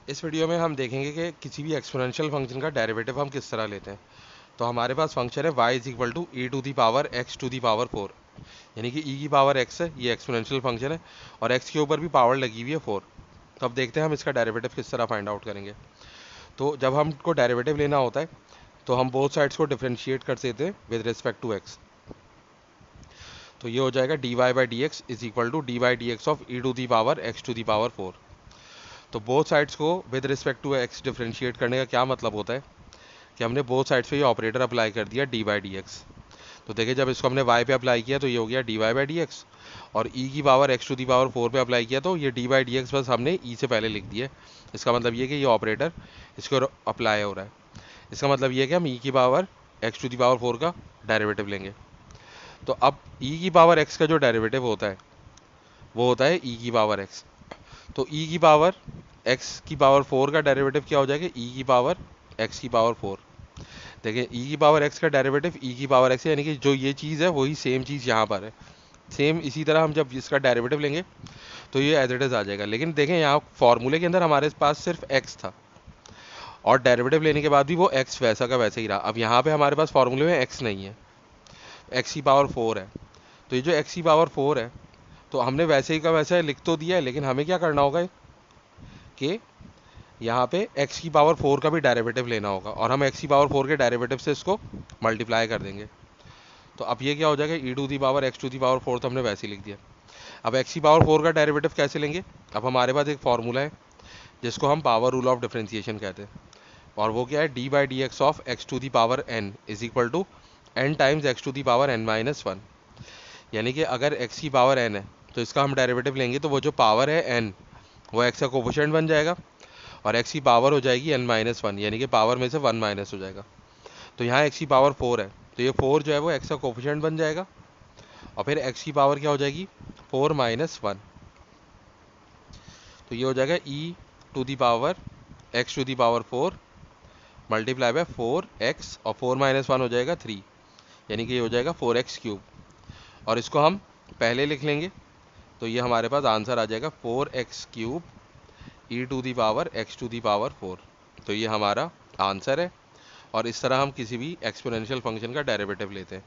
इस वीडियो में हम देखेंगे कि किसी भी एक्सपोनेंशियल फंक्शन का डेरिवेटिव हम किस तरह लेते हैं। तो हमारे पास फंक्शन है y is equal to e to the power x to the power 4, यानी कि e की पावर x है, ये एक्सपोनेंशियल फंक्शन है और x के ऊपर भी पावर लगी हुई है 4। तो अब देखते हैं हम इसका डेरिवेटिव किस तरह फाइंड आउट करेंगे। तो जब हमको डेरिवेटिव लेना होता है तो हम बोथ साइड्स को डिफ्रेंशिएट कर देते हैं विद रिस्पेक्ट टू x। तो ये हो जाएगा dy by d x is equal to d by d x of e to the power x to the power 4। तो बोथ साइड्स को with respect to x differentiate करने का क्या मतलब होता है कि हमने बोथ साइड्स पे ये ऑपरेटर अप्लाई कर दिया डी बाई डी एक्स। तो देखिए जब इसको हमने y पे अप्लाई किया तो ये हो गया d y by d x, और e की power x to the power 4 पे अप्लाई किया तो ये डी बाई डी एक्स बस हमने e से पहले लिख दिया। इसका मतलब ये कि ये ऑपरेटर इसको अप्लाई हो रहा है। इसका मतलब ये कि हम e की power x to the power 4 का डेरिवेटिव लेंगे। तो अब e की पावर x का जो डेरिवेटिव होता है वो होता है e की पावर x। तो e की पावर x की पावर 4 का डेरिवेटिव क्या हो जाएगा, e की पावर x की पावर 4। देखिए e की पावर x का डेरिवेटिव e की पावर x है, यानी कि जो ये चीज़ है वही सेम चीज़ यहाँ पर है। सेम इसी तरह हम जब इसका डेरिवेटिव लेंगे तो ये एज इट इज़ आ जाएगा। लेकिन देखें यहाँ फॉर्मूले के अंदर हमारे पास सिर्फ x था और डेरिवेटिव लेने के बाद भी वो x वैसा का वैसे ही रहा। अब यहाँ पे हमारे पास फॉर्मूले में x नहीं है, x की पावर 4 है। तो ये जो x की पावर 4 है तो हमने वैसे ही का वैसा लिख तो दिया है, लेकिन हमें क्या करना होगा कि यहाँ पे x की पावर 4 का भी डेरिवेटिव लेना होगा और हम x की पावर 4 के डेरिवेटिव से इसको मल्टीप्लाई कर देंगे। तो अब ये क्या हो जाएगा, e to the power x to the power 4 तो हमने वैसे ही लिख दिया। अब एक्स की पावर 4 का डेरिवेटिव कैसे लेंगे, अब हमारे पास एक फॉर्मूला है जिसको हम पावर रूल ऑफ डिफरेंशिएशन कहते हैं, और वो क्या है, d by d x of x to the power n is equal to n times x to the power n minus 1। यानी कि अगर एक्स की पावर एन है तो इसका हम डेरिवेटिव लेंगे तो वो जो पावर है एन वो एक्स का कोफिशिएंट बन जाएगा और एक्स की पावर हो जाएगी एन माइनस 1, यानी कि पावर में से 1 माइनस हो जाएगा। तो यहाँ एक्स की पावर 4 है तो ये 4 जो है वो एक्स का कोफिशिएंट बन जाएगा और फिर x की पावर क्या हो जाएगी 4 माइनस 1। तो ये हो जाएगा e to the power x to the power 4 multiply by 4x और 4 माइनस 1 हो जाएगा 3, यानी कि ये हो जाएगा 4x क्यूब। और इसको हम पहले लिख लेंगे तो ये हमारे पास आंसर आ जाएगा 4x cube e to the power x to the power 4। तो ये हमारा आंसर है और इस तरह हम किसी भी एक्सपोनेंशियल फंक्शन का डेरिवेटिव लेते हैं।